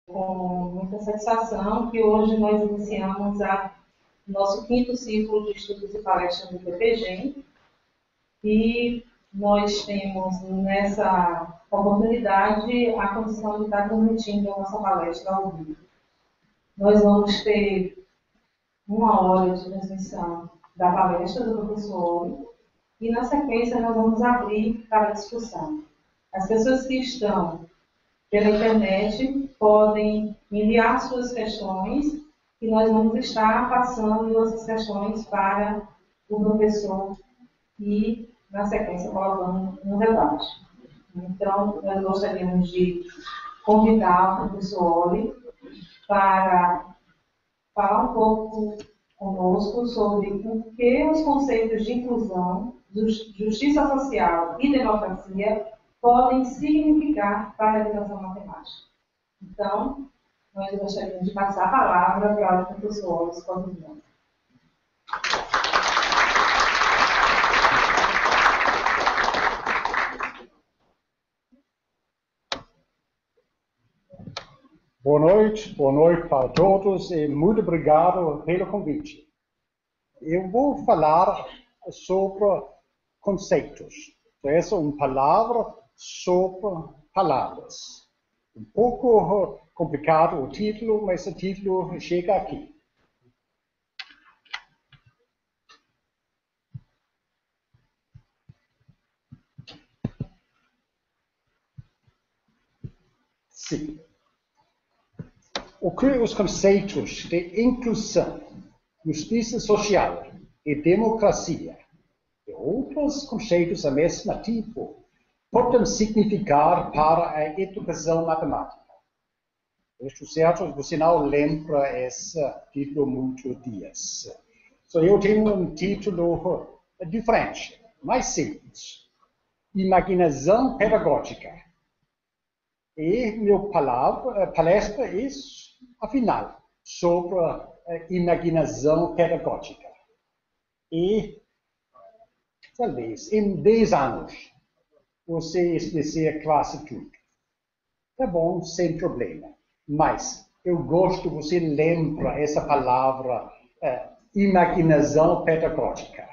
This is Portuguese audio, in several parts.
Com muita satisfação que hoje nós iniciamos nosso quinto ciclo de estudos e palestras do PPGEM e nós temos nessa oportunidade a condição de estar transmitindo a nossa palestra ao vivo. Nós vamos ter 1 hora de transmissão da palestra do professor Oli e na sequência nós vamos abrir para a discussão. As pessoas que estão pela internet podem enviar suas questões e nós vamos estar passando essas questões para o professor e, na sequência, colocando no debate. Então, nós gostaríamos de convidar o professor Oli para falar um pouco conosco sobre o que os conceitos de inclusão, justiça social e democracia podem significar para a educação matemática. Então, nós gostaríamos de passar a palavra para o professor Oli Scovino. Boa noite para todos e muito obrigado pelo convite. Eu vou falar sobre conceitos. Essa é uma palavra sobre palavras. Um pouco complicado o título, mas o título chega aqui. Sim. O que os conceitos de inclusão, justiça social e democracia e outros conceitos do mesmo tipo podem significar para a educação matemática? Estou certo, você não lembra esse título muitos dias. Eu tenho um título diferente, mais simples. Imaginação pedagógica. E minha palestra é, afinal, sobre imaginação pedagógica. E, talvez, em 10 anos, você esquecer quase tudo. Tá bom, sem problema. Mas eu gosto que você lembra essa palavra, imaginação pedagógica.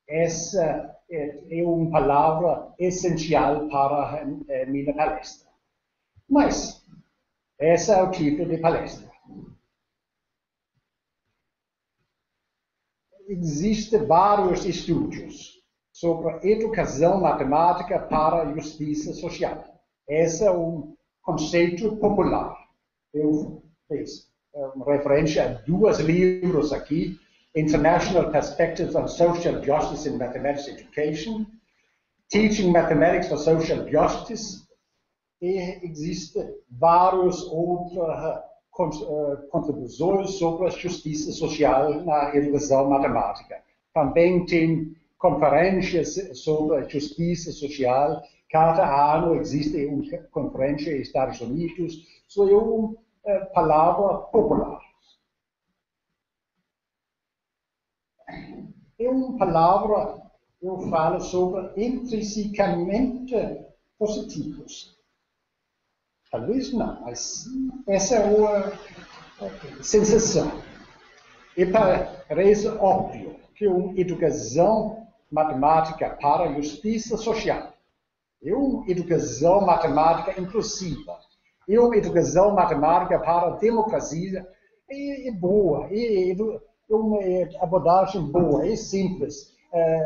Essa é uma palavra essencial para a minha palestra. Mas, esse é o tipo de palestra. Existem vários estudos sobre educação matemática para a justiça social. Esse é um conceito popular. Eu fiz uma referência a 2 livros aqui, International Perspectives on Social Justice in Mathematics Education, Teaching Mathematics for Social Justice, e existem vários outros contribuições sobre a justiça social na educação matemática. Também tem conferências sobre a justiça social. Cada ano existe uma conferência nos Estados Unidos. Isso é uma palavra popular. É uma palavra, eu falo sobre intrinsecamente positivos. Talvez não, mas essa é uma sensação. E parece óbvio que uma educação matemática para a justiça social é uma educação matemática inclusiva, é uma educação matemática para a democracia, é boa, é uma abordagem boa, é simples.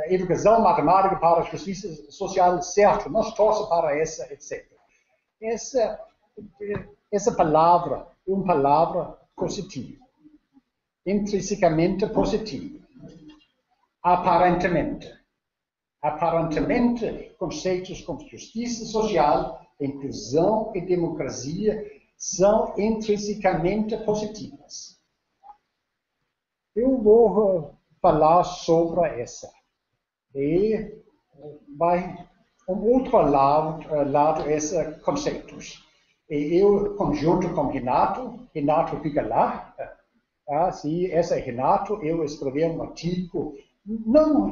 Educação matemática para a justiça social, certo, nós torcemos para essa, etc. Essa palavra é uma palavra positiva, intrinsecamente positiva, aparentemente. Aparentemente, conceitos como justiça social, inclusão e democracia são intrinsecamente positivas. Eu vou falar sobre essa. E vai outro lado esses conceitos. E eu, conjunto com Renato fica lá. Sim, esse é Renato, eu escrevi um artigo, não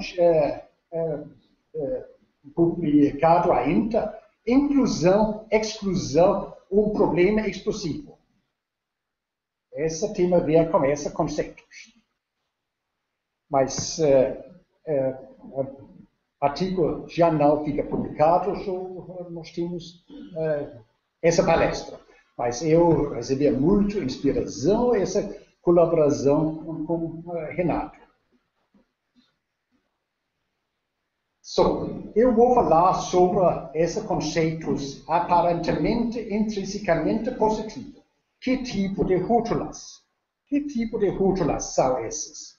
publicado ainda, inclusão, exclusão, um problema explosivo. Esse tem a ver com esses conceitos. Mas o artigo já não fica publicado, nós temos essa palestra. Mas eu recebi muito inspiração, essa colaboração com Renato. Eu vou falar sobre esses conceitos aparentemente intrinsecamente positivos. Que tipo de rótulas? Que tipo de rótulas são esses?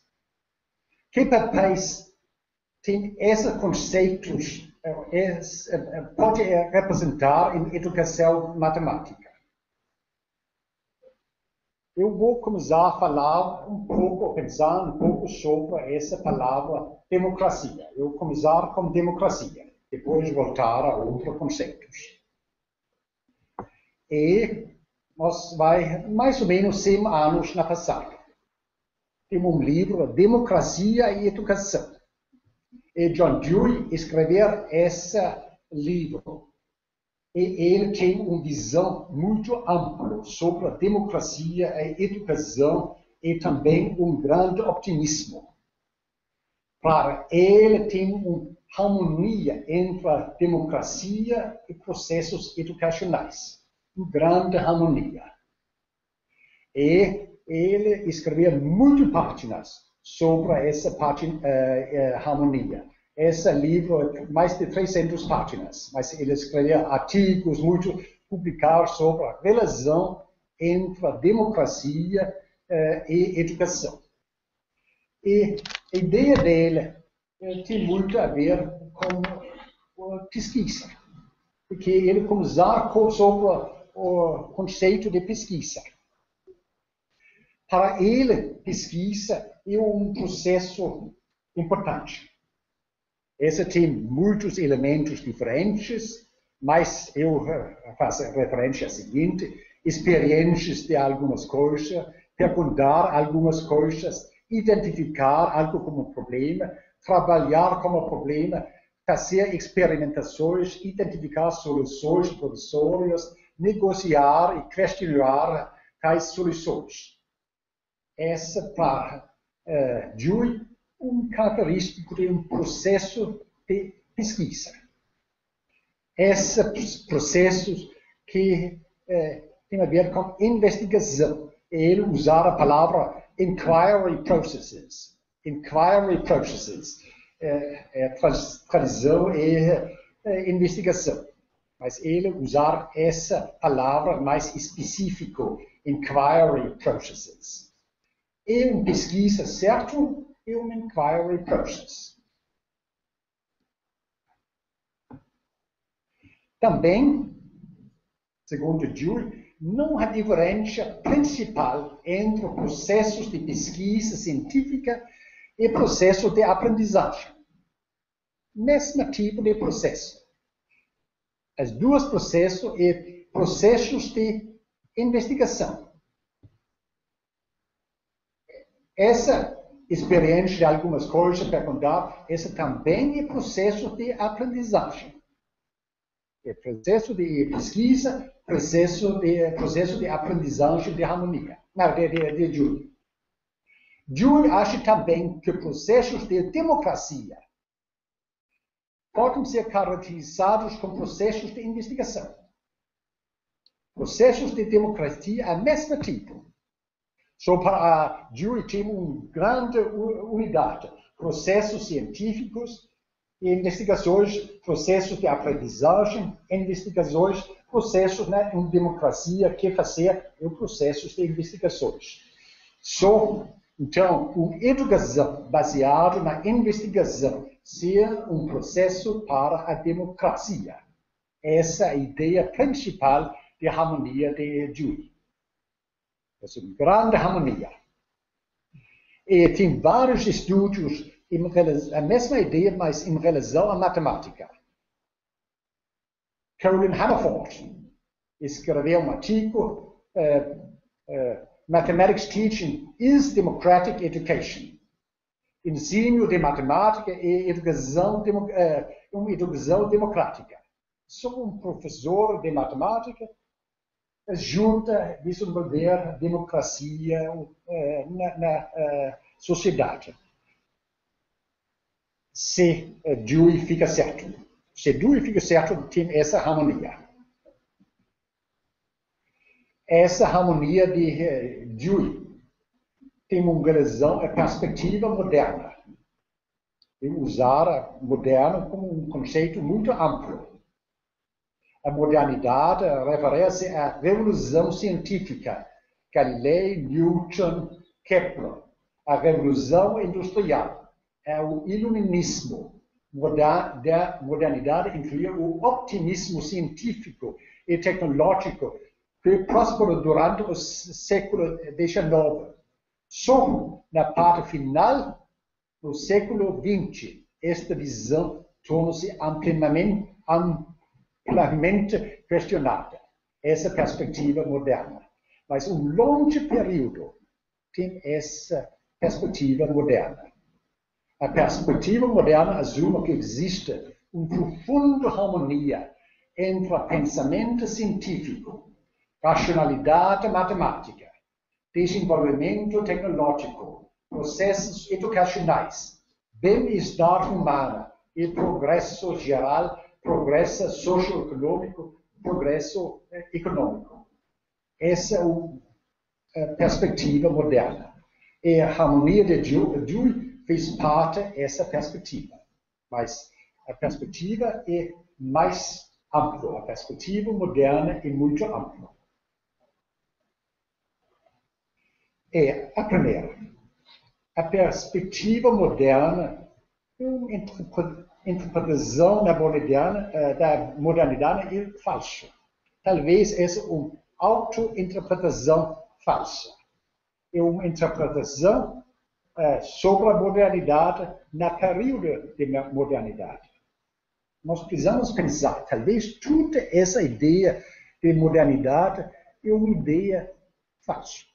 Que papéis tem esses conceitos pode representar em educação matemática? Eu vou começar a falar pensar um pouco sobre essa palavra democracia. Eu vou começar com democracia, depois voltar a outros conceitos. E nós vai mais ou menos 100 anos na passada. Tem um livro, Democracia e Educação. E John Dewey escreveu esse livro. E ele tem uma visão muito ampla sobre a democracia e educação e também um grande optimismo. Para ele tem uma harmonia entre a democracia e processos educacionais. Uma grande harmonia. E ele escreveu muitas páginas sobre essa harmonia. Esse livro é mais de 300 páginas, mas ele escreveu artigos muito publicados sobre a relação entre a democracia e educação. E a ideia dele tem muito a ver com pesquisa, porque ele começou sobre o conceito de pesquisa. Para ele, pesquisa é um processo importante. Esse tem muitos elementos diferentes, mas eu faço referência à seguinte: experiências de algumas coisas, perguntar algumas coisas, identificar algo como problema, trabalhar como problema, fazer experimentações, identificar soluções provisórias, negociar e questionar tais soluções. Essa para Dewey característico de um processo de pesquisa. Esses processos que têm a ver com investigação. Ele usar a palavra inquiry processes. Inquiry processes. Tradução e investigação. Mas ele usar essa palavra mais específica, inquiry processes. É uma pesquisa, certo? É um inquiry process. Também, segundo Dewey, não há diferença principal entre processos de pesquisa científica e processos de aprendizagem. Mesmo tipo de processo. Os dois processos são processos de investigação. Essa experiência de algumas coisas, perguntar, esse também é processo de aprendizagem. É processo de pesquisa, processo de aprendizagem de harmonia. Não, de Dewey. Dewey acha também que processos de democracia podem ser caracterizados como processos de investigação. Processos de democracia é o mesmo tipo. Para Dewey tem uma grande unidade. Processos científicos e investigações, processos de aprendizagem, investigações, processos em democracia que fazer processos de investigações. Então, uma educação baseada na investigação ser um processo para a democracia. Essa é a ideia principal de harmonia de Dewey. É uma grande harmonia. E tem vários estudos, a mesma ideia, mas em relação à matemática. Carolyn Hamerford escreveu um artigo, Mathematics Teaching is Democratic Education. Ensino de matemática e uma educação democrática. Sou um professor de matemática, ajuda a desenvolver democracia na sociedade. Se Dewey fica certo. Se Dewey fica certo, tem essa harmonia. Essa harmonia de Dewey tem uma razão, a perspectiva moderna. E usar moderno como um conceito muito amplo. A modernidade refere-se à revolução científica, Galilei, Newton, Kepler, a revolução industrial, o iluminismo. Da modernidade inclui o optimismo científico e tecnológico que prosperou durante o século XIX. Só na parte final do século XX, esta visão torna-se amplamente questionada, essa perspectiva moderna. Mas longo período tem essa perspectiva moderna. A perspectiva moderna assume que existe uma profunda harmonia entre pensamento científico, racionalidade matemática, desenvolvimento tecnológico, processos educacionais, bem-estar humano e progresso geral, progresso socioeconômico, progresso econômico. Essa é a perspectiva moderna. E a harmonia de Dewey fez parte dessa perspectiva. Mas a perspectiva é mais ampla. A perspectiva moderna é muito ampla. A primeira. A perspectiva moderna é uma interpretação da modernidade é falsa. Talvez essa é uma auto-interpretação falsa. É uma interpretação sobre a modernidade na período da modernidade. Nós precisamos pensar, talvez toda essa ideia de modernidade é uma ideia falsa.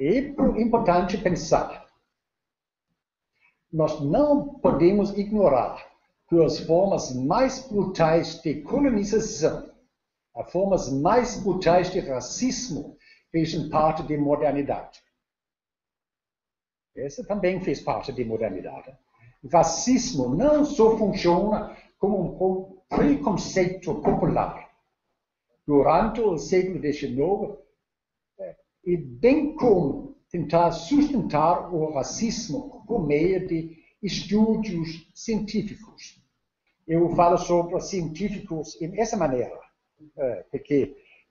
É importante pensar. Nós não podemos ignorar que as formas mais brutais de colonização, as formas mais brutais de racismo, fazem parte da modernidade. Essa também fez parte da modernidade. O racismo não só funciona como um preconceito popular. Durante o século XIX, e bem como tentar sustentar o racismo por meio de estudos científicos. Eu falo sobre científicos dessa maneira,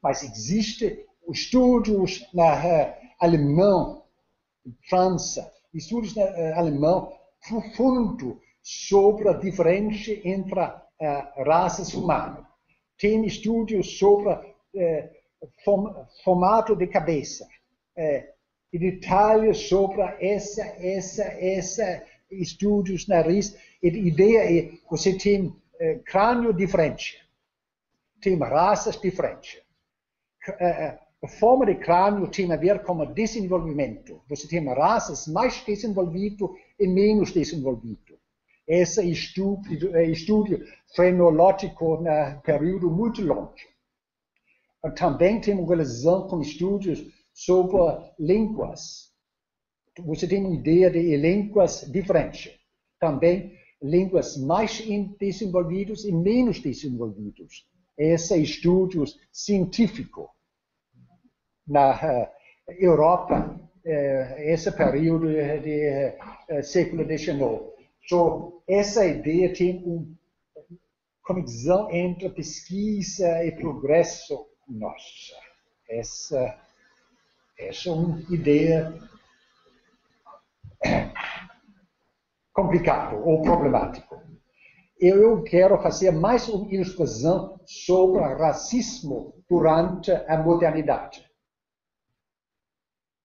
mas existem estudos na alemão, França, estudos na alemão profundo sobre a diferença entre raças humanas. Tem estudos sobre formato de cabeça, e detalhes sobre essa estudos nariz. A ideia é você tem crânio diferente, tem raças diferentes. A forma de crânio tem a ver com o desenvolvimento. Você tem raças mais desenvolvidas e menos desenvolvidas. Esse estudo frenológico no período muito longo. Também tem uma relação com estudos sobre línguas. Você tem uma ideia de línguas diferentes. Também línguas mais desenvolvidas e menos desenvolvidas. Esse estudos científicos. Na Europa, esse período de século XIX. So, essa ideia tem uma conexão entre pesquisa e progresso nossa. Essa é uma ideia complicada ou problemática. Eu quero fazer mais uma ilustração sobre o racismo durante a modernidade.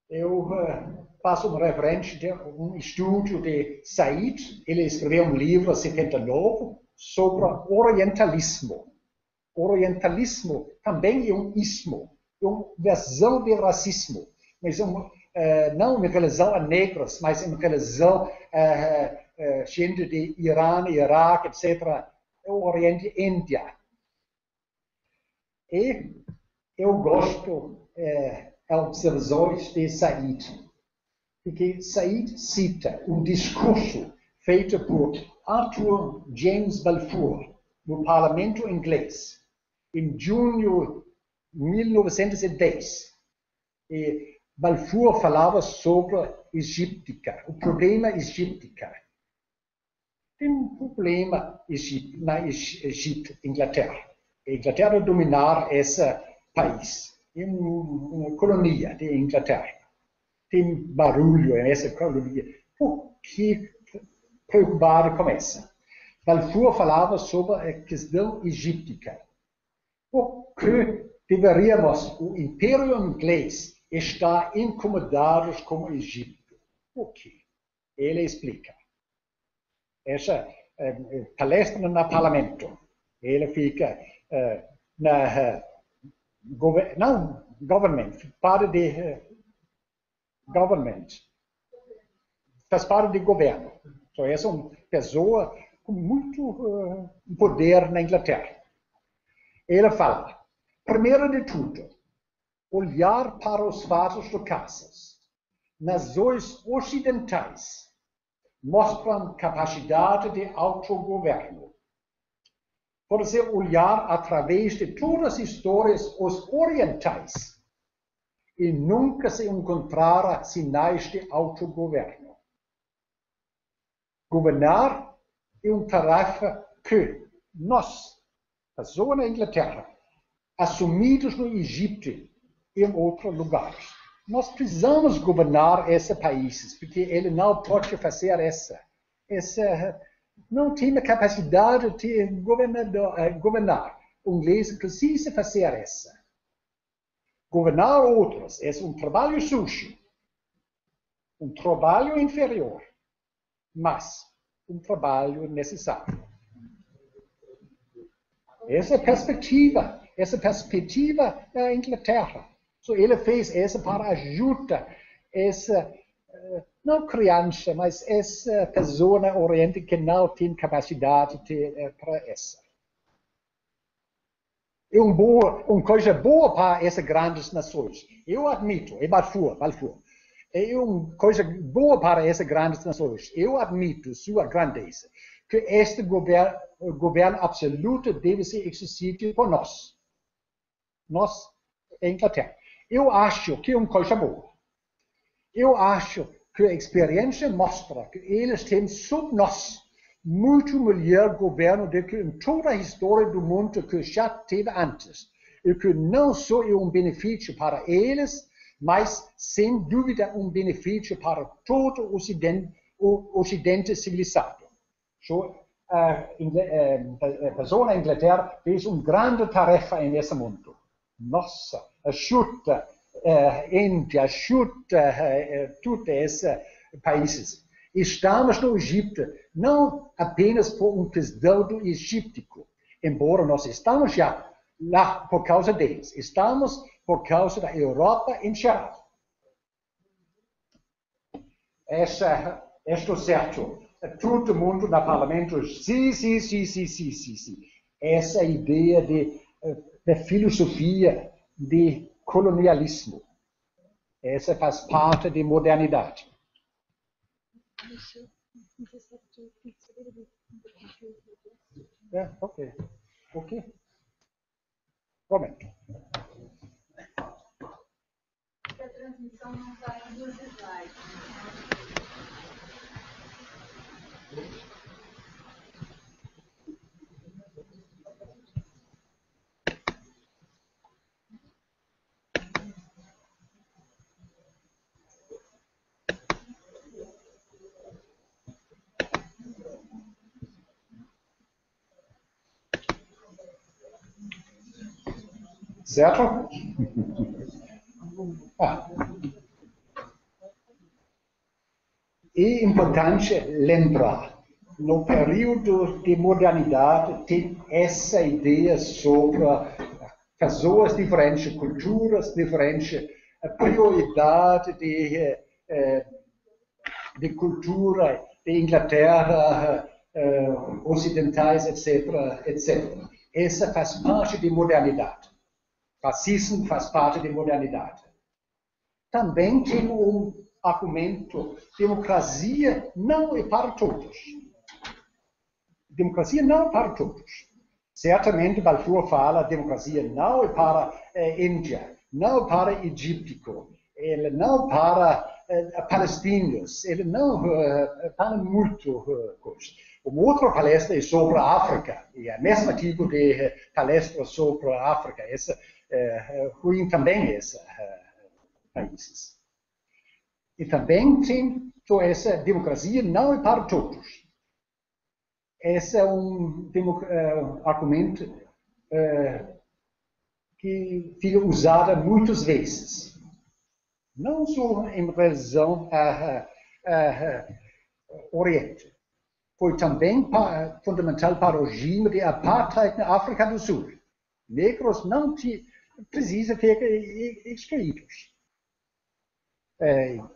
Eu faço uma referência de um estudo de Said. Ele escreveu um livro em 79 sobre orientalismo. Orientalismo também é um ismo, é uma versão de racismo, mas não em relação a negros, mas em relação a gente de Irã, Iraque, etc., o Oriente, Índia. E eu gosto observações de Said, porque Said cita um discurso feito por Arthur James Balfour no parlamento inglês em junho de 1910. E Balfour falava sobre egíptica, o problema egíptico. Tem um problema na Egito, Inglaterra. A Inglaterra dominar esse país. É uma colonia de Inglaterra. Tem barulho nessa colonia. Por que preocupado com essa? Balfour falava sobre a questão egíptica. Porque deveríamos, o Império Inglês, estar incomodados com o Egito. Por quê? Ele explica. Essa palestra no parlamento, ele fica government, parte de government, faz parte do governo. Então, essa é uma pessoa com muito poder na Inglaterra. Ele fala, primeiro de tudo, olhar para os fatos do caso. Nações ocidentais mostram capacidade de autogoverno. Pode-se olhar através de todas as histórias os orientais e nunca se encontrar sinais de autogoverno. Governar é uma tarefa que nós, pessoas na Inglaterra, assumidos no Egito e em outros lugares, nós precisamos governar esses países, porque ele não pode fazer essa não tem a capacidade de governar. O inglês precisa fazer essa. Governar outros é um trabalho sujo, um trabalho inferior, mas um trabalho necessário. Essa perspectiva da Inglaterra. So, ele fez essa para ajudar essa, não criança, mas essa pessoa no Oriente que não tem capacidade para essa. É uma coisa boa para essas grandes nações. Eu admito, é Balfour. É uma coisa boa para essas grandes nações. Eu admito sua grandeza. Que este governo absoluto deve ser exercido por nós. Nós, Inglaterra. Eu acho que é uma coisa boa. Eu acho que a experiência mostra que eles têm sob nós muito melhor governo do que em toda a história do mundo que já teve antes. E que não só é um benefício para eles, mas sem dúvida um benefício para todo o Ocidente civilizado. So, a pessoa na Inglaterra fez uma grande tarefa nesse mundo. Nossa, ajuda Índia, ajuda todos esses países. Estamos no Egito não apenas por um questão do egíptico, embora nós estamos já lá por causa deles. Estamos por causa da Europa em geral. Estou certo. Todo mundo no parlamento, sim. Essa ideia de filosofia de colonialismo. Essa faz parte da modernidade. Ok. Momento. A transmissão não vai em duas slides. Certo? É importante lembrar, no período de modernidade, tem essa ideia sobre pessoas diferentes, culturas diferentes, a prioridade de cultura de Inglaterra, ocidentais, etc. Essa faz parte da modernidade. Racismo faz parte da modernidade. Também tem argumento: democracia não é para todos. Democracia não é para todos. Certamente, Balfour fala: democracia não é para Índia, não é para egípcio, ele não é para palestinos, ele não é para muito coisa. Uma outra palestra é sobre a África, e a mesma tipo de palestra sobre a África. Essa ruim também esses países. E também tem essa democracia não é para todos. Esse é argumento que fica usado muitas vezes. Não só em relação ao Oriente. Foi também fundamental para o regime de apartheid na África do Sul. Negros não precisam ficar excluídos.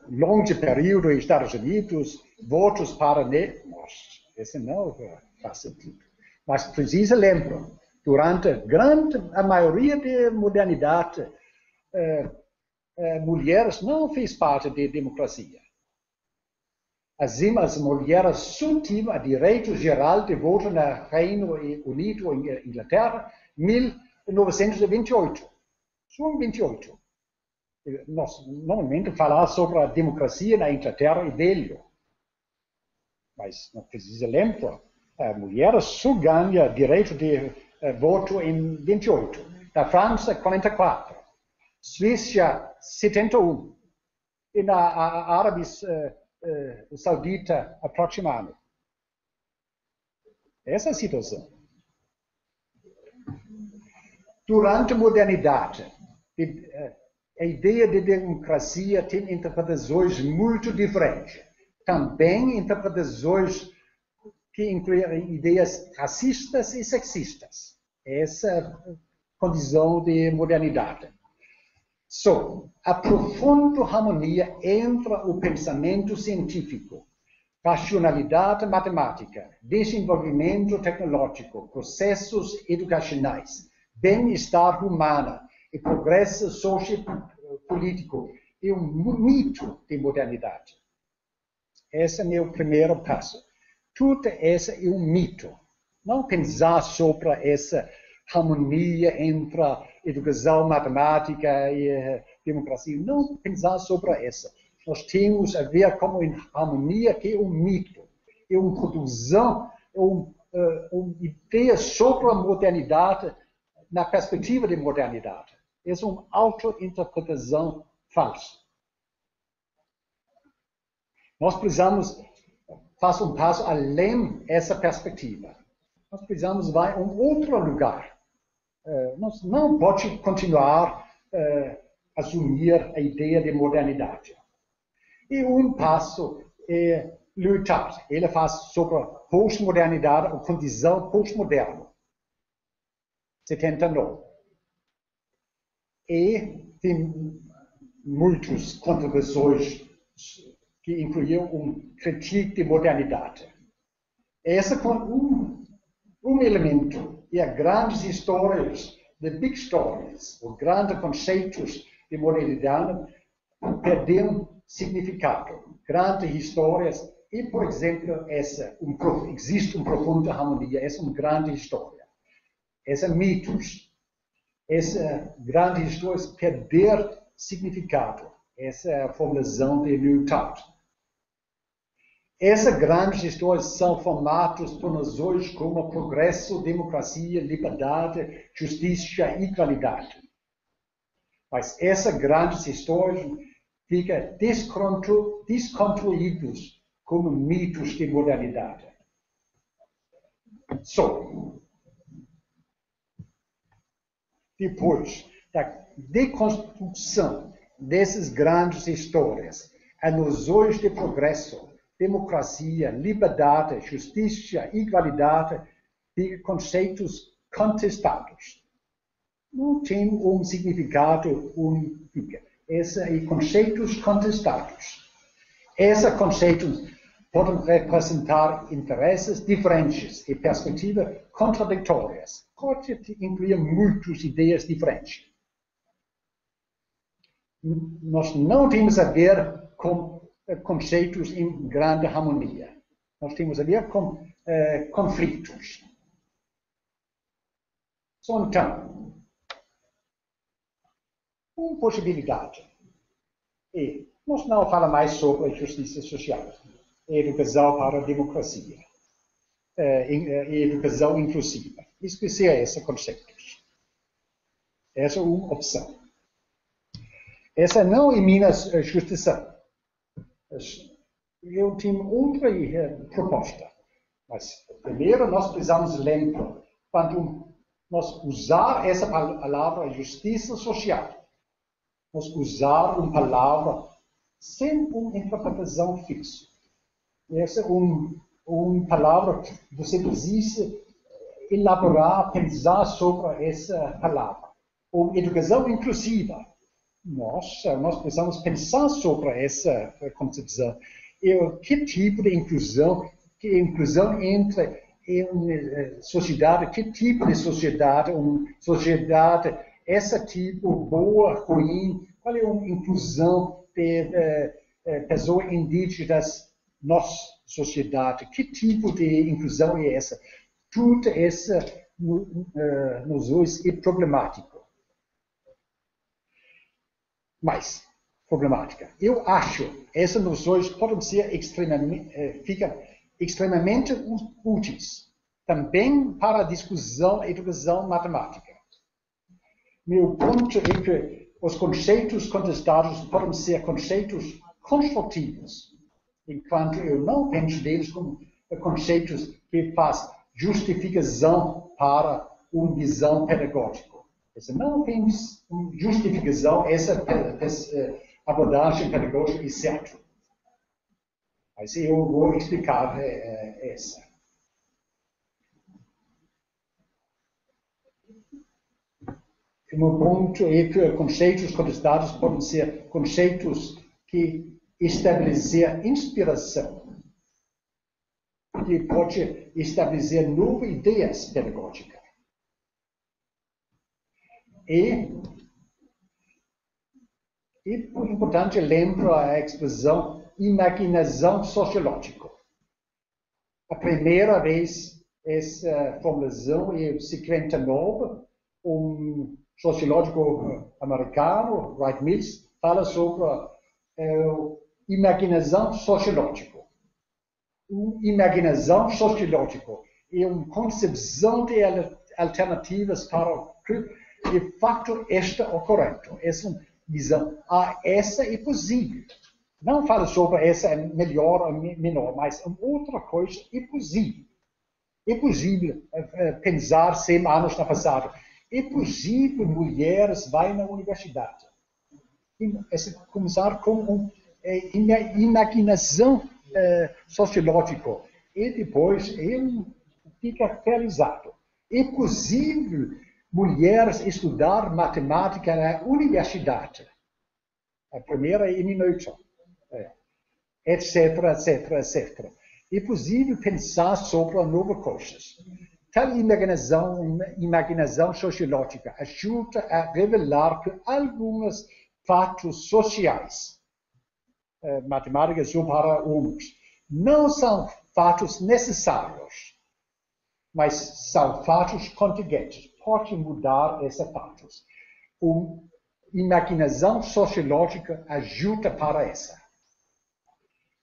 Longo período nos Estados Unidos, votos para negros. Isso não faz sentido. Mas precisa lembrar, durante a maioria da modernidade, mulheres não fez parte da democracia. Assim, as mulheres só tinham o direito geral de voto no Reino Unido e Inglaterra em 1928. Só em 28. Nós normalmente falamos sobre a democracia na Inglaterra e velho. Mas não precisa lembrar, mulheres só ganham direito de voto em 28. Na França, 44. Suécia, 71. E na Arábia Saudita, aproximadamente. Essa é a situação. Durante a modernidade, a ideia de democracia tem interpretações muito diferentes. Também interpretações que incluem ideias racistas e sexistas. Essa é a condição de modernidade. A profunda harmonia entre o pensamento científico, racionalidade matemática, desenvolvimento tecnológico, processos educacionais, bem-estar humano e progresso sociopolítico é um mito de modernidade. Esse é o meu primeiro passo. Tudo isso é um mito. Não pensar sobre essa harmonia entre educação, matemática e democracia. Não pensar sobre isso. Nós temos a ver como uma harmonia que é um mito. É uma produção, uma ideia sobre a modernidade na perspectiva de modernidade. É uma auto-interpretação falsa. Nós precisamos fazer um passo além dessa perspectiva. Nós precisamos ir a um outro lugar. Nós não podemos continuar a assumir a ideia de modernidade. E um passo é lutar. Ele faz sobre a pós-modernidade, a condição pós-moderna. 79. E tem muitas contribuições que incluíam crítica de modernidade. Esse com um elemento e as grandes histórias, the big stories, os grandes conceitos de modernidade perderam significado. Grandes histórias e, por exemplo, existe uma profunda harmonia. Essa é uma grande história. Essa mitos. Essa grande história perder significado. Essa é a formulação de Lyotard. Essas grandes histórias são formadas por noções como progresso, democracia, liberdade, justiça e igualdade. Mas essas grandes histórias ficam desconstruídas como mitos de modernidade. Depois da deconstrução dessas grandes histórias, as noções de progresso, democracia, liberdade, justiça e igualdade ficam conceitos contestados. Não tem um significado único. Esses são conceitos contestados. Esses conceitos podem representar interesses diferentes e perspectivas contraditórias. Pode incluir muitas ideias diferentes. nós não temos a ver com conceitos em grande harmonia. Nós temos a ver com conflitos. Então, uma possibilidade é, nós não falamos mais sobre a justiça social, educação para a democracia, educação inclusiva. Esquecer esses conceitos. Essa é uma opção. Essa não é minha justiça. Eu tenho outra proposta. Mas, primeiro, nós precisamos lembrar, quando nós usar essa palavra justiça social, nós usar uma palavra sem uma interpretação fixa. Essa é uma palavra que você precisa elaborar, pensar sobre essa palavra. Ou educação inclusiva. Nós precisamos pensar sobre essa concepção. Que tipo de inclusão? Que inclusão entre uma sociedade? Que tipo de sociedade? Uma sociedade, esse tipo, boa, ruim? Qual é a inclusão de pessoas indígenas na sociedade? Que tipo de inclusão é essa? Tudo isso nos dois é problemático. Mas, problemática. Eu acho que essas noções podem ser extremamente úteis, também para a discussão da educação matemática. Meu ponto é que os conceitos contestados podem ser conceitos construtivos, enquanto eu não penso deles como conceitos que fazem justificação para uma visão pedagógica. Essa não tem justificação, essa abordagem pedagógica é certa. Mas eu vou explicar essa. O meu ponto é que conceitos contestados podem ser conceitos que estabelecer inspiração, que pode estabelecer novas ideias pedagógicas. É importante lembrar a expressão imaginação sociológica. A primeira vez essa formulação é em 59, sociólogo americano, Wright Mills, fala sobre imaginação sociológica. Imaginação sociológica é uma concepção de alternativas para que de facto está ocorrendo. Essa visão, essa é possível. Não fala sobre essa é melhor ou menor, mas outra coisa é possível. É possível pensar 100 anos no passado. É possível mulheres vão na universidade. Começar com uma imaginação sociológica. E depois fica realizado. É possível mulheres estudar matemática na universidade. A primeira é minuto. Etc, etc, etc. É possível pensar sobre novas coisas. Tal imaginação sociológica ajuda a revelar que alguns fatos sociais, matemática só para homens, não são fatos necessários, mas são fatos contingentes. Pode mudar esses fatos. A imaginação sociológica ajuda para essa.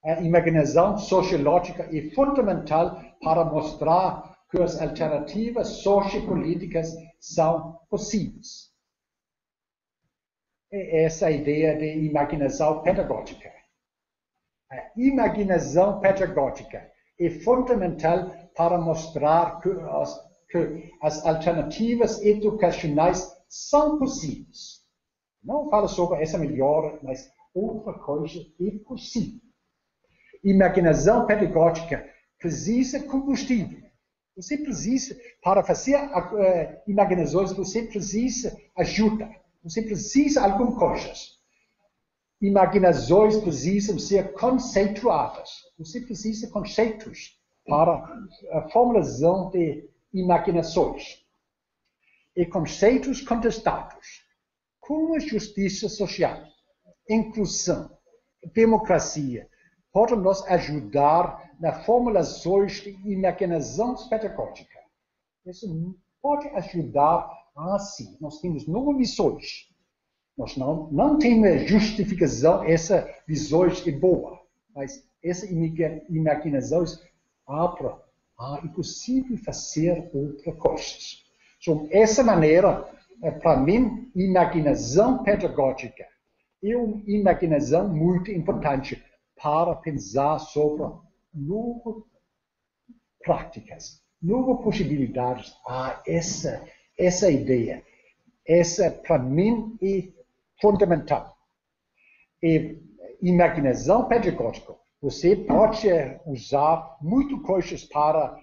A imaginação sociológica é fundamental para mostrar que as alternativas sociopolíticas são possíveis. É essa a ideia de imaginação pedagógica. A imaginação pedagógica é fundamental para mostrar que as alternativas educacionais são possíveis. Não falo sobre essa melhor, mas outra coisa é possível. Imaginação pedagógica precisa de combustível. Você precisa, para fazer imaginações, você precisa ajuda. Você precisa de algumas coisas. Imaginações precisam ser conceituadas. Você precisa de conceitos para a formulação de imaginações. E conceitos contestados, como a justiça social, inclusão, democracia, podem nos ajudar nas formulações e imaginações pedagógicas. Isso pode ajudar assim. Nós temos novas visões. Nós não temos justificação, essa visão é boa, mas essa imaginação abre, é possível fazer outras coisas. Então, essa maneira, para mim, imaginação pedagógica é uma imaginação muito importante para pensar sobre novas práticas, novas possibilidades. Essa ideia, essa para mim é fundamental. E imaginação pedagógica, você pode usar muitas coisas para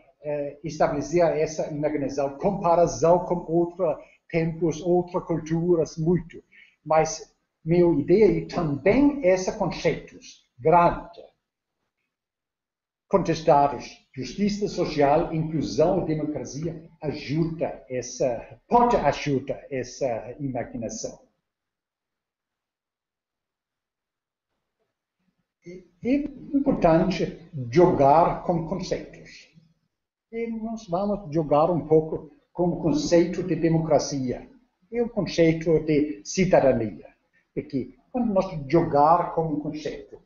estabelecer essa imaginação, comparação com outros tempos, outras culturas, muito. Mas minha ideia é também esses conceitos grandes, contestados, justiça social, inclusão e democracia, pode ajudar essa imaginação. É importante jogar com conceitos. E nós vamos jogar um pouco com o conceito de democracia e o conceito de cidadania. Porque quando nós jogar com um conceito,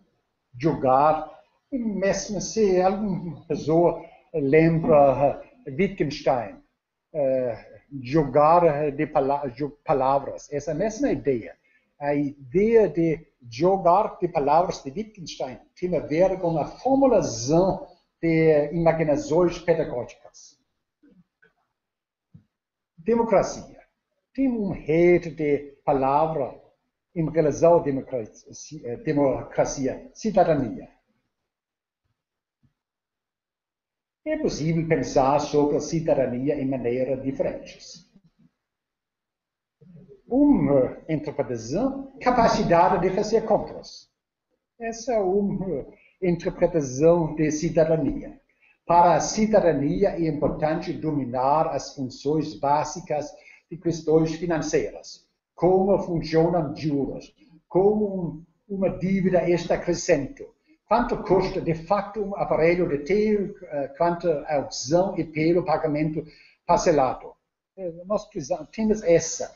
mesmo se alguma pessoa lembra Wittgenstein, jogar de palavras, essa mesma ideia. A ideia de jogar de palavras de Wittgenstein tem a ver com a formulação de imaginações pedagógicas. Democracia. Tem rede de palavras em relação à democracia, cidadania. É possível pensar sobre a cidadania em maneiras diferentes. Uma interpretação, capacidade de fazer compras. Essa é uma interpretação de cidadania. Para a cidadania é importante dominar as funções básicas de questões financeiras. Como funcionam juros, como uma dívida está crescendo, quanto custa de facto um aparelho de tele, quanto a opção e pelo pagamento parcelado. Nós temos essa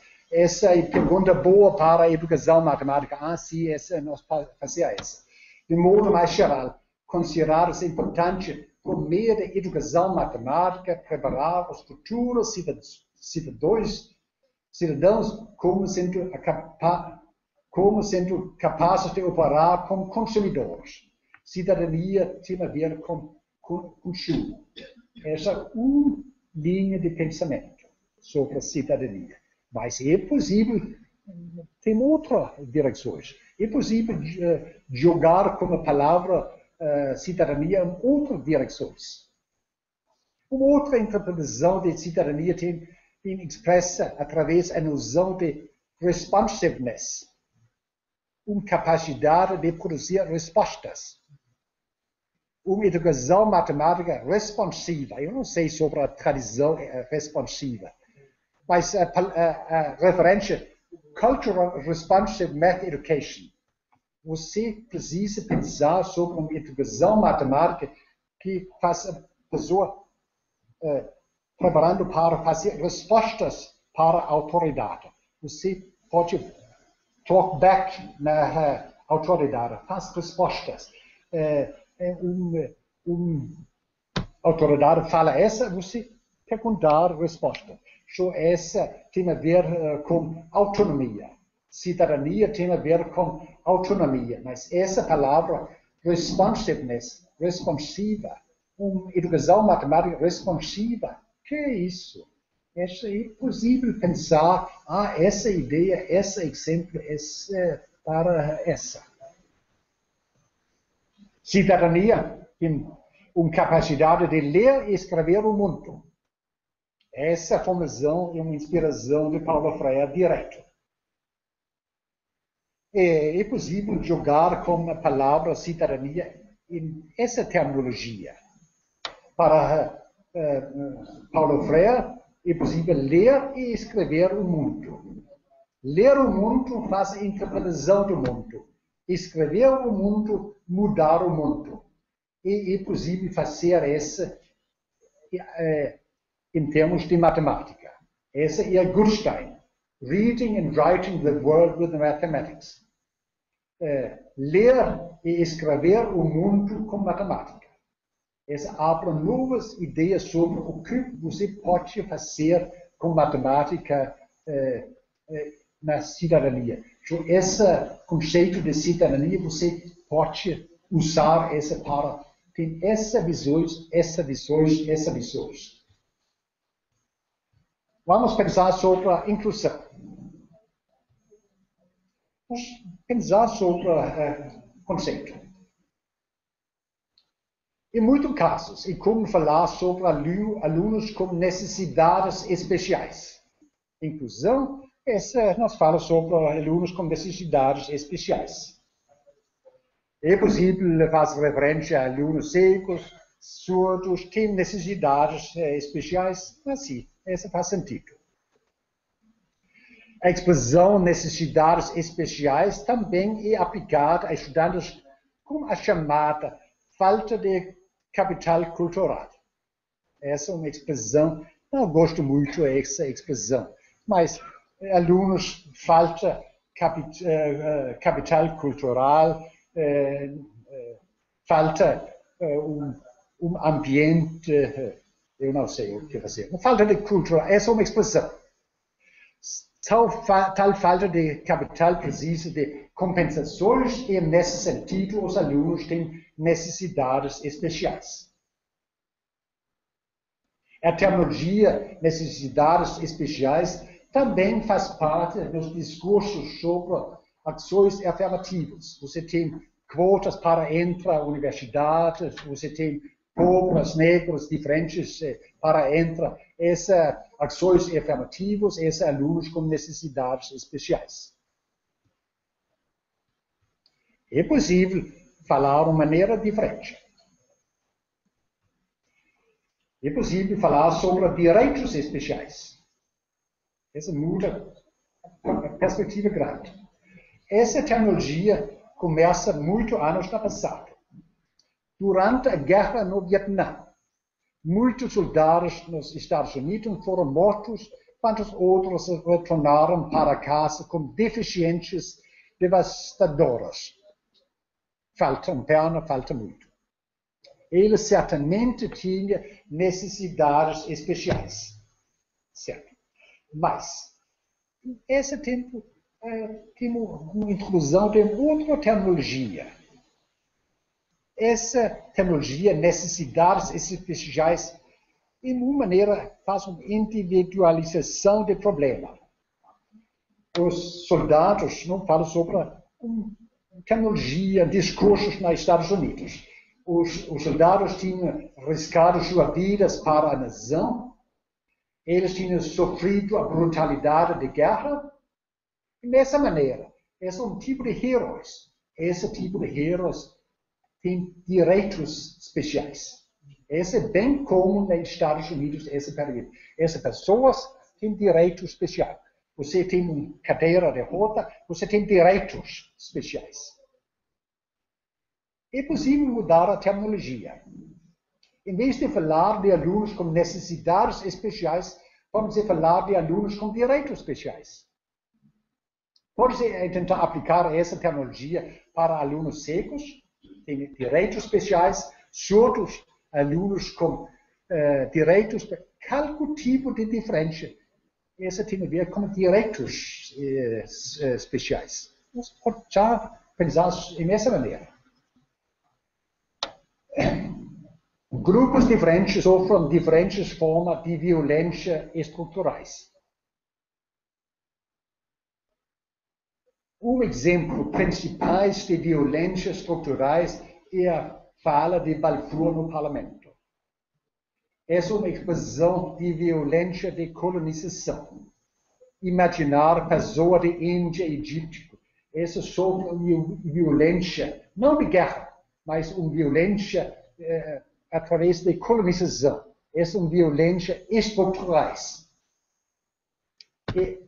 é pergunta boa para a educação matemática. Sim, nós fazemos essa. De modo mais geral, considerar-se importante, por meio da educação matemática, preparar os futuros cidadãos como sendo capazes de operar como consumidores. Cidadania tem a ver com consumo. Essa é uma linha de pensamento sobre a cidadania. Mas é possível, tem outras direções. É possível jogar com a palavra cidadania em outras direções. Uma outra interpretação de cidadania tem expressa através da noção de responsiveness, uma capacidade de produzir respostas. Uma educação matemática responsiva. Eu não sei sobre a tradição responsiva, mas a referência Cultural Responsive Math Education. Você precisa pensar sobre uma educação matemática que faz a pessoa preparando para fazer respostas para a autoridade. Você pode talk back na autoridade, faz respostas. Autoridade fala essa, você perguntar resposta. So, essa tem a ver com autonomia. Cidadania tem a ver com autonomia. Mas essa palavra, responsiveness, responsiva, uma educação matemática responsiva, que é isso? É possível pensar, essa ideia, esse exemplo, para essa. Cidadania tem uma capacidade de ler e escrever o mundo. Essa formação é uma inspiração de Paulo Freire direto. É possível jogar com a palavra cidadania em essa terminologia. Para Paulo Freire, é possível ler e escrever o mundo. Ler o mundo faz a interpretação do mundo. Escrever o mundo, mudar o mundo. E é possível fazer isso em termos de matemática. Esse é Goodstein. Reading and writing the world with mathematics. Ler e escrever o mundo com matemática. Essa abre novas ideias sobre o que você pode fazer com matemática na cidadania. Então, esse conceito de cidadania, você pode usar essa para ter essas visões. Vamos pensar sobre a inclusão. Vamos pensar sobre o conceito. Em muitos casos, é comum falar sobre alunos com necessidades especiais. Inclusão, nós falamos sobre alunos com necessidades especiais. É possível fazer referência a alunos cegos, surdos, que têm necessidades especiais, assim, isso faz sentido. A expressão necessidades especiais também é aplicada a estudantes com a chamada falta de capital cultural. Essa é uma expressão, não gosto muito dessa expressão, mas alunos falta capital cultural, falta ambiente, eu não sei o que fazer. Falta de cultura, essa é uma expressão. Tal falta de capital precisa de compensações e, nesse sentido, os alunos têm necessidades especiais. A terminologia necessidades especiais também faz parte dos discursos sobre ações afirmativas. Você tem quotas para entrar universidades, você tem pobres, negros, diferentes para entrar. Essas ações afirmativas, esses alunos com necessidades especiais. É possível falar de maneira diferente. É possível falar sobre direitos especiais. Essa muda a perspectiva grande. Essa terminologia começa muito anos no passado. Durante a guerra no Vietnã, muitos soldados nos Estados Unidos foram mortos, quantos outros retornaram para casa com deficiências devastadoras. Faltam perna, falta muito. Eles certamente tinham necessidades especiais. Certo. Mas, nesse tempo, tem uma introdução de outra terminologia. Essa terminologia, necessidades especiais, de uma maneira, faz uma individualização do problema. Os soldados não falam sobre terminologia, discursos nos Estados Unidos. Os soldados tinham arriscado suas vidas para a nação, eles tinham sofrido a brutalidade da guerra, e dessa maneira, esse é um tipo de heróis. Esse tipo de heróis tem direitos especiais. Esse é bem comum nos Estados Unidos, esse período. Essas pessoas têm direito especial. Você tem uma cadeira de roda, você tem direitos especiais. É possível mudar a terminologia. Em vez de falar de alunos com necessidades especiais, pode-se falar de alunos com direitos especiais. Pode-se tentar aplicar essa terminologia para alunos cegos, tem direitos especiais, surdos, alunos com direitos, qualquer tipo de diferença. Essa tem a ver com direitos especiais. Nós podemos já pensar nessa maneira. Grupos diferentes sofrem diferentes formas de violência estruturais. Um exemplo principal de violência estruturais é a fala de Balfour no parlamento. Essa é uma expressão de violência de colonização. Imaginar pessoa de Índia e Egito. Essa sofre uma violência, não de guerra, mas uma violência através de colonização. Essa é uma violência estruturais. E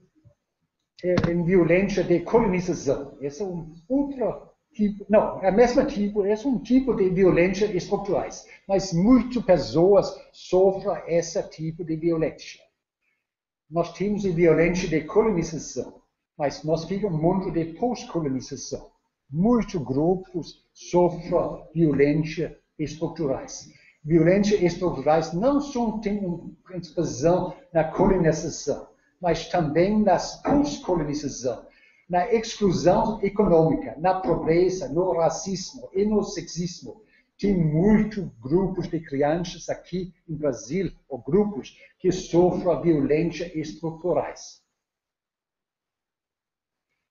em violência de colonização. Esse é outro tipo, não, é o mesmo tipo, é tipo de violência estruturais, mas muitas pessoas sofrem esse tipo de violência. Nós temos a violência de colonização, mas nós ficamos um mundo de pós-colonização. Muitos grupos sofrem violência estruturais. Violência estruturais não só têm uma expressão na colonização, mas também na pós-colonização, na exclusão econômica, na pobreza, no racismo e no sexismo. Tem muitos grupos de crianças aqui no Brasil, ou grupos que sofrem violência estruturais.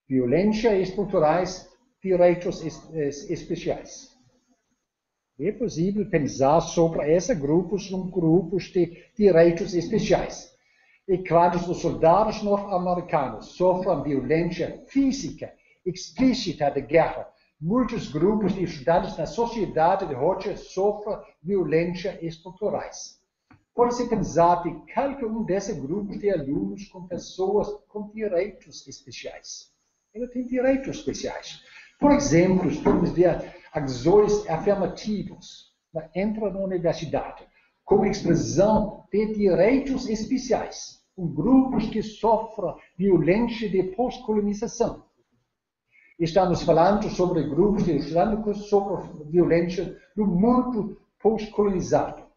Violência estruturais, direitos especiais. É possível pensar sobre esses grupos como grupos de direitos especiais. E claro, os soldados norte-americanos sofrem violência física explícita de guerra. Muitos grupos de estudantes na sociedade de hoje sofrem violência estruturais. Pode-se pensar de qualquer um desses grupos de alunos com pessoas com direitos especiais. Ele tem direitos especiais. Por exemplo, podemos ver ações afirmativas entre na universidade, como expressão de direitos especiais, com grupos que sofrem violência de pós-colonização. Estamos falando sobre grupos de estudantes que sofrem violência no mundo pós-colonizado.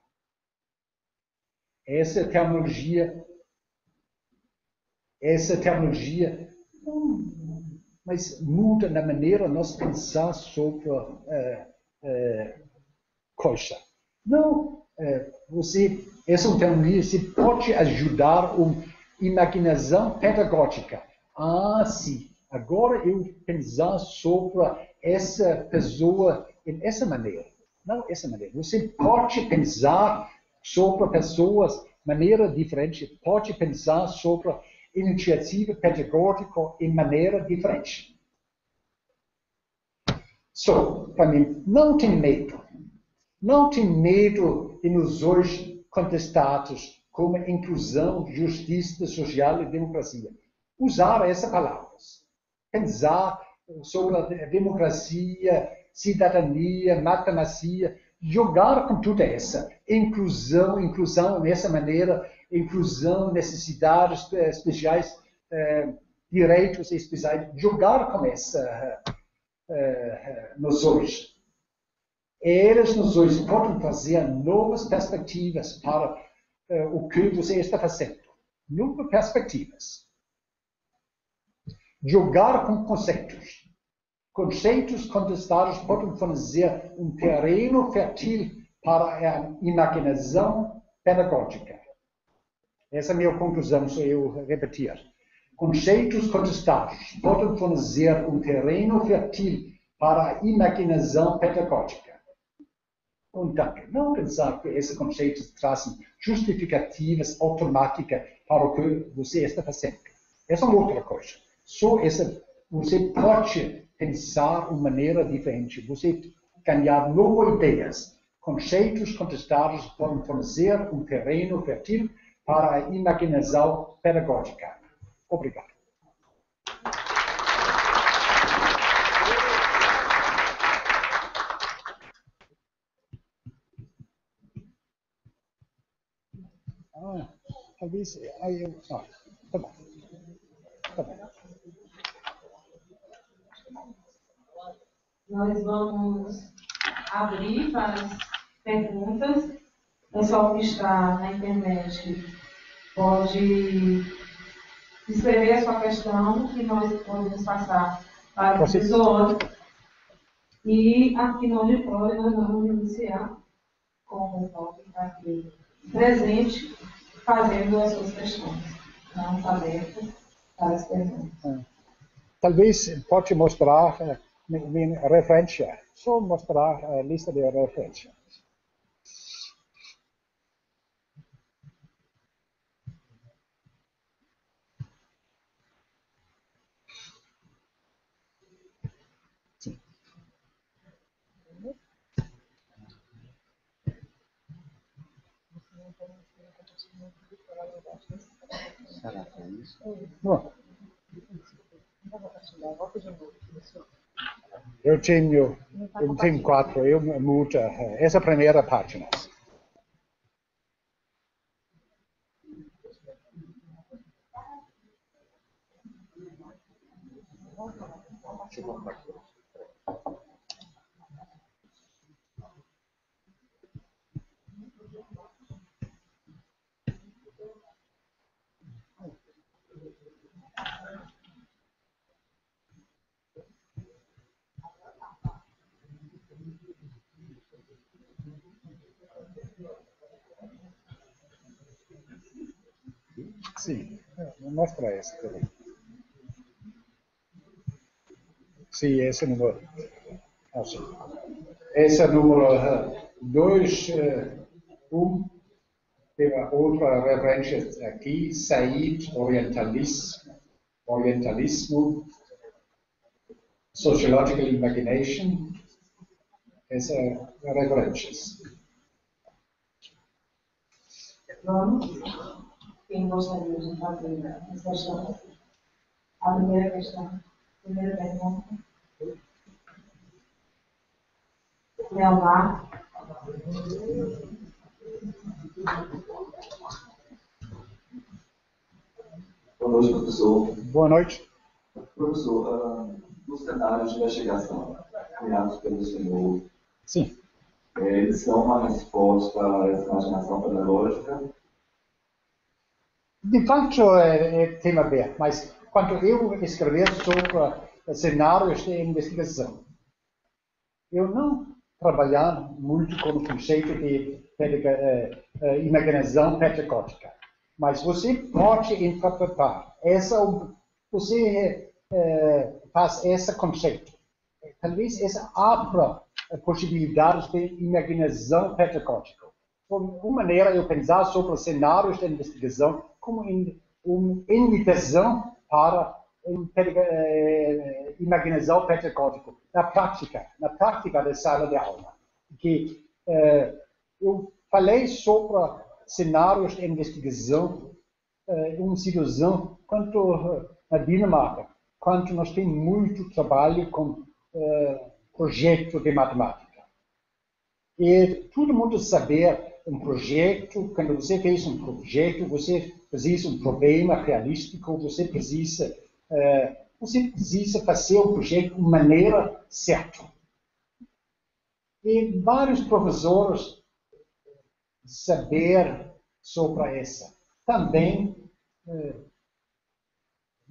Essa terminologia, mas muda na maneira de nós pensar sobre coisa. Não, essa terminologia se pode ajudar uma imaginação pedagógica. Sim, agora eu pensar sobre essa pessoa dessa maneira. Não essa maneira. Você pode pensar sobre pessoas de maneira diferente, pode pensar sobre iniciativa pedagógica em maneira diferente. Para mim, não tem medo. Não tem medo de nos hoje contestados como inclusão, justiça social e democracia. Usar essas palavras. Pensar sobre a democracia, cidadania, matemática, jogar com tudo essa. Inclusão dessa maneira, inclusão, necessidades especiais, direitos especiais, jogar com essa nos hoje. Eles nos hoje podem trazer novas perspectivas para o que você está fazendo. Novas perspectivas. Jogar com conceitos. Conceitos contestados podem fornecer um terreno fértil para a imaginação pedagógica. Essa é a minha conclusão, se eu repetir. Conceitos contestados podem fornecer um terreno fértil para a imaginação pedagógica. Então, não pensar que esses conceitos trazem justificativas automáticas para o que você está fazendo. Essa é outra coisa. Você pode pensar de uma maneira diferente. Você ganhar novas ideias. Conceitos contestados podem fornecer um terreno fértil para a imaginação pedagógica. Obrigado. Talvez. Tá bom. Tá bom. Nós vamos abrir para as perguntas. O pessoal que está na internet pode escrever a sua questão, que nós podemos passar para o professor. E aqui no auditório nós vamos iniciar com o pessoal que está aqui presente, fazendo as suas questões. Estamos abertos para as perguntas. Talvez pode mostrar minha referência. Só mostrar a lista de referências. Sim. Bom. Eu tenho 4, eu mudo essa primeira página. Sim, mostra essa também. Sim, esse número. Esse é o número 2, tem outra referência aqui, Said, orientalismo, sociological imagination, essa referências. Vamos. Quem gostaria de fazer as questões? A primeira questão. Primeira pergunta. Leonardo. Boa noite, professor. Boa noite. Professor, nos cenários de investigação criados pelo senhor, Sim. Eles são uma resposta a essa imaginação pedagógica? De facto, é tema aberto, mas quando eu escrever sobre cenários de investigação, eu não trabalhar muito com o conceito de imaginação pedagógica, mas você pode interpretar você faz esse conceito. Talvez essa abra possibilidades de imaginação pedagógica. Uma maneira eu pensar sobre cenários de investigação como uma invitação para imaginação pedagógica na prática da sala de aula. Que eu falei sobre cenários de investigação em uma situação quanto na Dinamarca, quando nós temos muito trabalho com projeto de matemática. E todo mundo saber um projeto, quando você fez um projeto, você precisa um problema realístico, você precisa fazer o projeto de maneira certa. E vários professores saber sobre essa. Também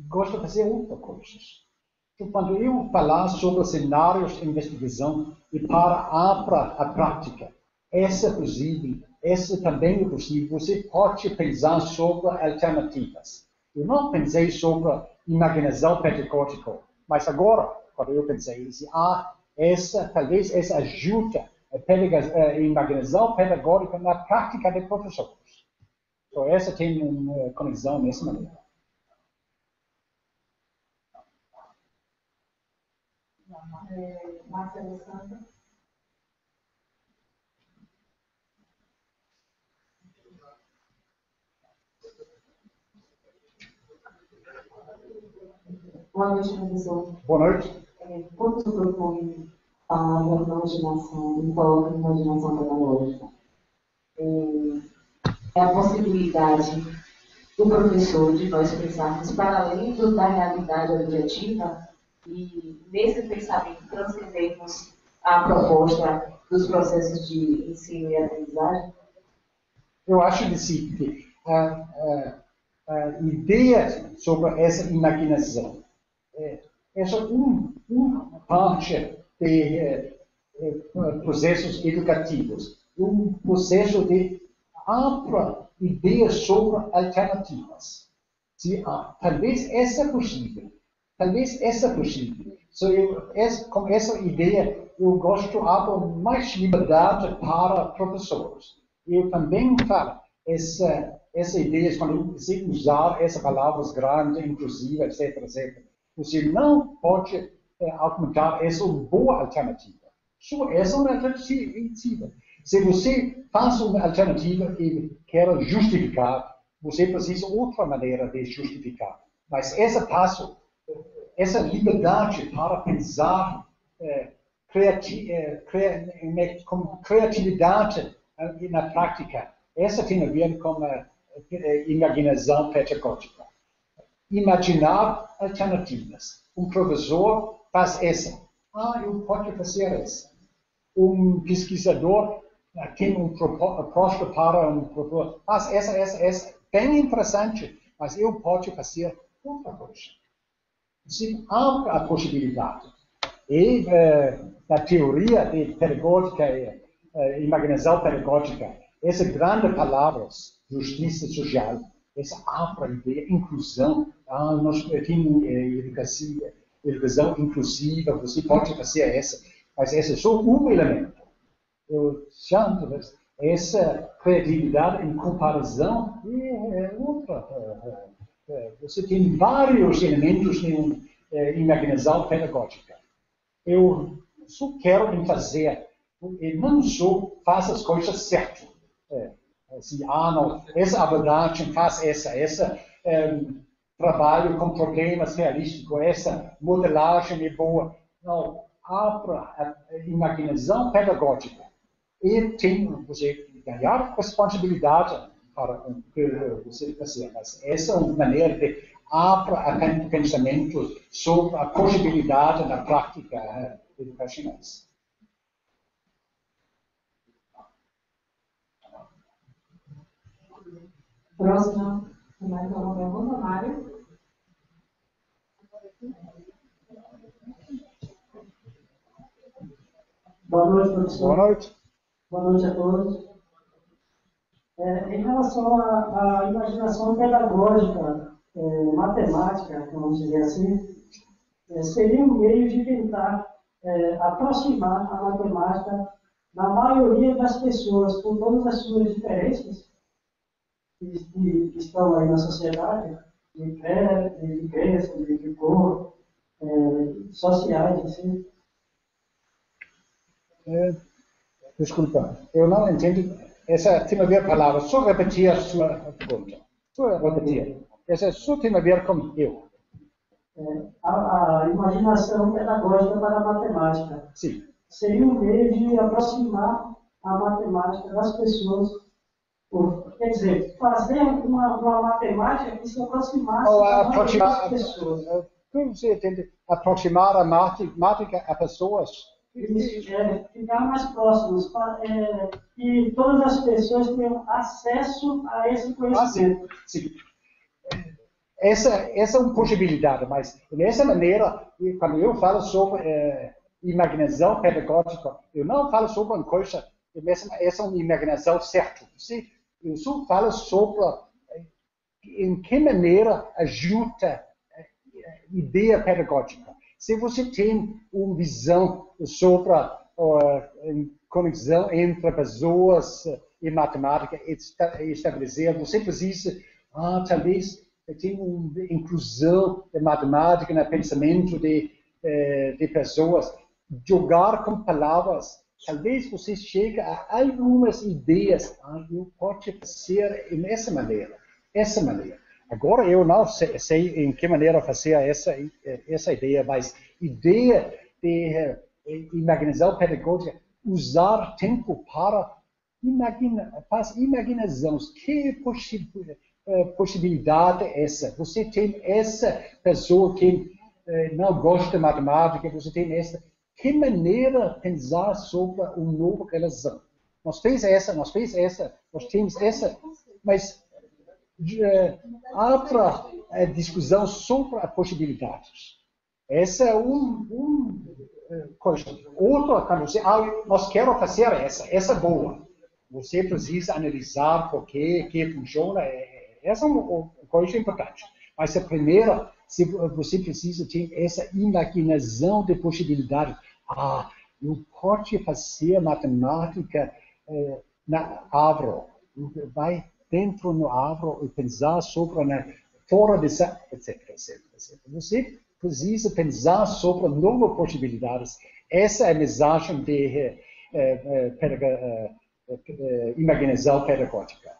gostam de fazer outras coisas. Então, quando eu falar sobre cenários de investigação e para a prática, essa é possível, essa também é possível. Você pode pensar sobre alternativas. Eu não pensei sobre imaginação pedagógica, mas agora, quando eu pensei, talvez essa ajuda a imaginação pedagógica na prática de professores. Então, essa tem uma conexão nessa maneira. Marcelo Santos. Boa noite, professor. Boa noite. Quando se propõe falar da imaginação, e coloca a imaginação pedagógica, é a possibilidade do professor de nós pensarmos para além da realidade objetiva e, nesse pensamento, transcendermos a proposta dos processos de ensino e aprendizagem? Eu acho que sim. A ideia sobre essa imaginação é só uma parte de processos educativos, um processo de abrir ideias sobre alternativas. Talvez essa é possível. Com essa ideia, eu gosto de abrir mais liberdade para professores. Eu também falo essa ideia, quando você usar essas palavras grandes, inclusive, etc., você não pode argumentar essa é uma boa alternativa. Só essa é uma alternativa. Se você faz uma alternativa e quer justificar, você precisa de outra maneira de justificar. Mas esse passo essa liberdade para pensar com criatividade na prática, essa tem a ver com a imaginação pedagógica. Imaginar alternativas. Professor faz essa. Eu posso fazer essa. Pesquisador tem proposta para professor. Faz essa. Bem interessante, mas eu posso fazer outra coisa. Se abre a possibilidade. E na teoria de pedagógica, imaginação pedagógica, essas grandes palavras, justiça social, essa abre a ideia, inclusão. Nós temos educação inclusiva, você pode fazer essa, mas esse é só elemento. Eu chamo essa criatividade em comparação é outra. Você tem vários elementos em imaginação pedagógica. Eu só quero fazer, não só faça as coisas certas. Assim, não, essa abordagem faz essa trabalho com problemas realísticos, essa modelagem é boa. Não, abra a imaginação pedagógica e tem você ganhar responsabilidade para você fazer. Mas essa é uma maneira de abrir pensamento sobre a possibilidade na prática educacional. Próxima, mais uma pergunta, Mário. Boa noite, professor. Boa noite. Boa noite a todos. Em relação à imaginação pedagógica, matemática, vamos dizer assim, seria um meio de tentar aproximar a matemática da maioria das pessoas, com todas as suas diferenças que estão aí na sociedade, de crença, de cor, sociais, assim. Desculpa, eu não entendo. Essa tem a ver com a palavra. Só repetir a sua pergunta. Só repetir. Essa só tem a ver com eu. A imaginação pedagógica para a matemática. Sim. Seria um meio de aproximar a matemática das pessoas. Quer dizer, fazer uma matemática que se aproximasse das pessoas. Como você entende? Aproximar a matemática a pessoas? Ficar mais próximos, que todas as pessoas tenham acesso a esse conhecimento. Sim. Essa é uma possibilidade, mas dessa maneira, quando eu falo sobre imaginação pedagógica, eu não falo sobre uma coisa, essa é uma imaginação certa. Eu só falo sobre em que maneira ajuda a ideia pedagógica. Se você tem uma visão sobre a conexão entre pessoas e matemática estabelecer, você precisa, talvez, ter uma inclusão de matemática no pensamento de pessoas, jogar com palavras. Talvez você chegue a algumas ideias, eu posso fazer dessa maneira. Agora eu não sei em que maneira fazer essa ideia, mas ideia de imaginação pedagógica, usar tempo para imaginações. Que possibilidade é essa? Você tem essa pessoa que não gosta de matemática, você tem essa. Que maneira pensar sobre uma nova relação? Nós temos essa, nós temos essa, mas outra discussão sobre as possibilidades. Essa é uma coisa. Outra, quando você, nós queremos fazer essa é boa. Você precisa analisar por que funciona. Essa é uma coisa importante. Mas a primeira, você precisa ter essa imaginação de possibilidades. Eu posso fazer matemática na árvore. Vai dentro da árvore e pensar sobre fora dessa, etc. Você precisa pensar sobre novas possibilidades. Essa é a mensagem de imaginação pedagógica.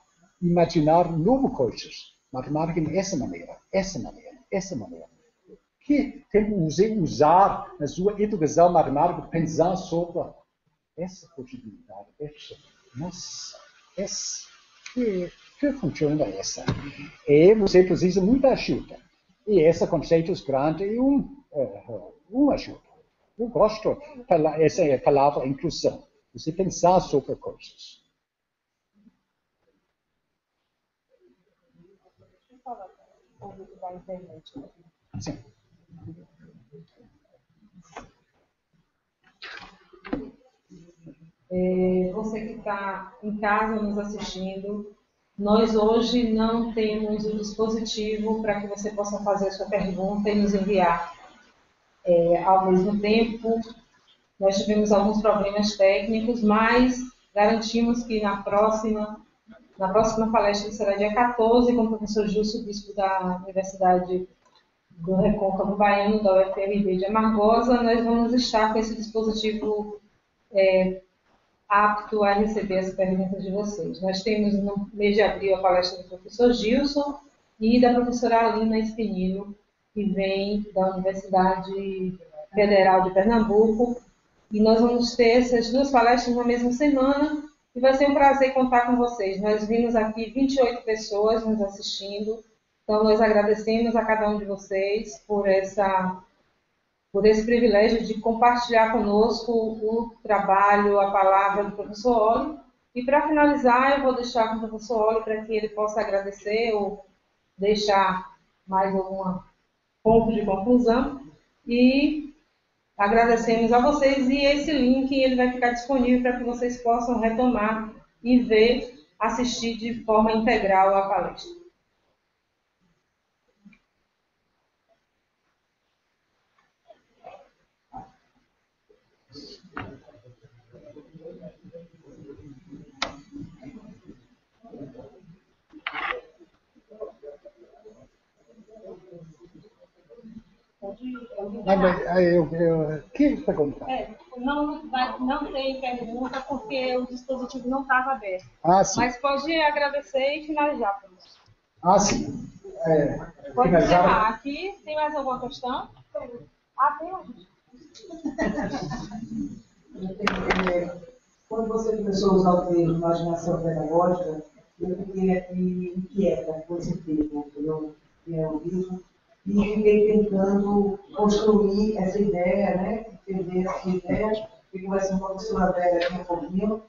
Imaginar novas coisas. Matemática dessa maneira. que tem você usar na sua educação matemática, pensar sobre essa possibilidade, essa, que funciona essa? E você precisa de muita ajuda. E esse conceito grande é uma ajuda. Eu gosto dessa palavra inclusão. Você pensar sobre coisas. Sim. Você que está em casa nos assistindo, nós hoje não temos o dispositivo para que você possa fazer a sua pergunta e nos enviar. Ao mesmo tempo, nós tivemos alguns problemas técnicos, mas garantimos que na próxima palestra, que será dia 14, com o professor Gilson Bispo da Universidade do Recôncavo Baiano, da UFRB de Amargosa, nós vamos estar com esse dispositivo apto a receber as perguntas de vocês. Nós temos no mês de abril a palestra do professor Gilson e da professora Alina Espinilo, que vem da Universidade Federal de Pernambuco, e nós vamos ter essas duas palestras na mesma semana, e vai ser um prazer contar com vocês. Nós vimos aqui 28 pessoas nos assistindo, então nós agradecemos a cada um de vocês por esse privilégio de compartilhar conosco o trabalho, a palavra do professor Oli. E para finalizar, eu vou deixar com o professor Oli para que ele possa agradecer ou deixar mais algum ponto de conclusão. E agradecemos a vocês, e esse link ele vai ficar disponível para que vocês possam retomar e ver, assistir de forma integral a palestra. Que pergunta? Não tem pergunta porque o dispositivo não estava aberto. Sim. Mas pode agradecer e finalizar. Sim. Pode encerrar. Aqui, tem mais alguma questão? Tem uma. Quando você começou a usar o termo imaginação pedagógica, eu fiquei aqui inquieta com esse termo, entendeu? Que é o livro. E fiquei tentando construir essa ideia, né? Entender essa ideia, e conversando com a professora velha aqui um pouquinho.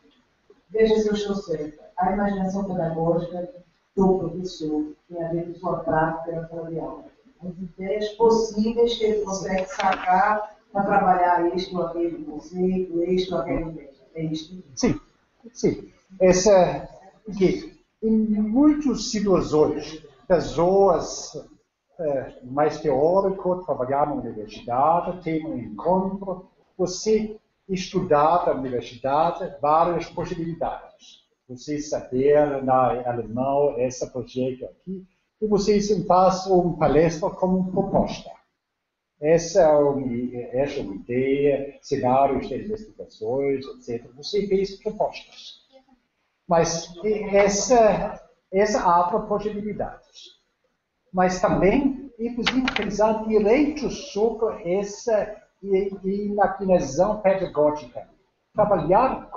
Veja se eu estou certa. A imaginação pedagógica do professor tem a ver com sua prática na sala de aula. As ideias possíveis que ele consegue sacar para trabalhar este ou aquele conceito, este ou aquele ideia. É isto? Sim. Que em muitas situações, pessoas mais teórico, trabalhar na universidade, ter um encontro, você estudar na universidade várias possibilidades. Você saber na alemão esse projeto aqui, e você faz uma palestra como proposta. Essa é uma ideia, cenários de investigações, etc. Você fez propostas. Mas essa abre possibilidades. Mas também é possível pensar direito sobre essa imaginação pedagógica. Trabalhar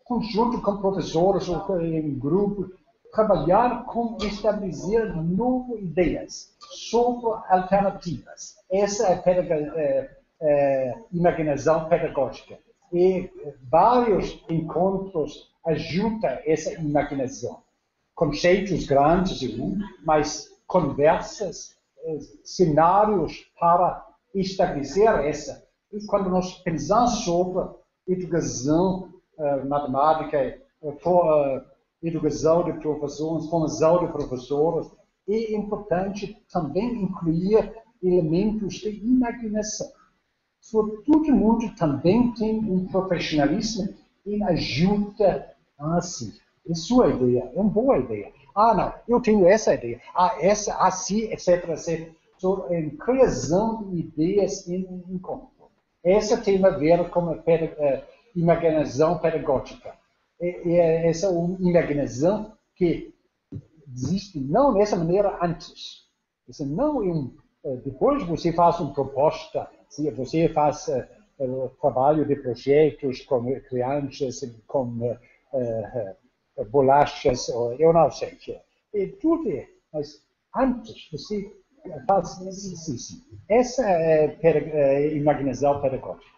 conjunto com professores ou em grupo, trabalhar com estabelecer novas ideias sobre alternativas. Essa é a imaginação pedagógica. E vários encontros ajudam essa imaginação. Conceitos grandes, mas conversas, cenários para estabelecer essa. E quando nós pensamos sobre educação matemática, educação de professores, formação de professores, é importante também incluir elementos de imaginação. Todo mundo também tem um profissionalismo e ajuda assim. É sua ideia, é uma boa ideia. Não, eu tenho essa ideia. Essa, assim, etc, etc. Em criação de ideias em encontro. Essa tem a ver com a imaginação pedagógica. Essa é uma imaginação que existe não dessa maneira antes. Essa não é Depois você faz uma proposta, você faz trabalho de projetos com crianças, com bolachas, eu não sei. E tudo é, mas antes você faz isso. Essa é imaginação pedagógica.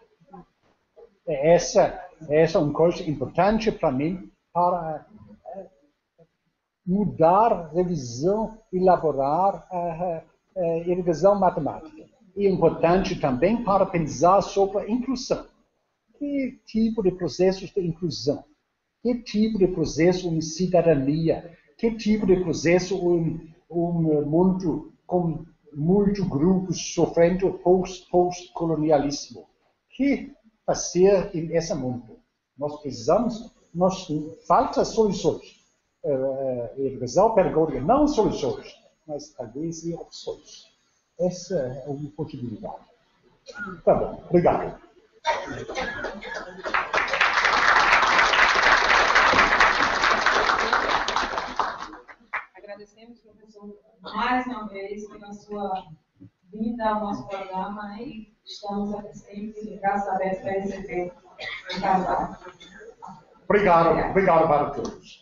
Essa é uma coisa importante para mim, para mudar, revisão, elaborar a educação matemática. E importante também para pensar sobre a inclusão. Que tipo de processos de inclusão? Que tipo de processo de cidadania? Que tipo de processo mundo com muitos grupos sofrendo post-colonialismo? Que fazer nesse mundo? Nós precisamos, falta soluções. Educação pedagógica, não soluções, mas talvez opções. Essa é uma possibilidade. Tá bom, obrigado. Agradecemos, professor, mais uma vez pela sua vinda ao nosso programa e estamos aqui sempre, graças a Deus, para receber o casal. Obrigado para todos.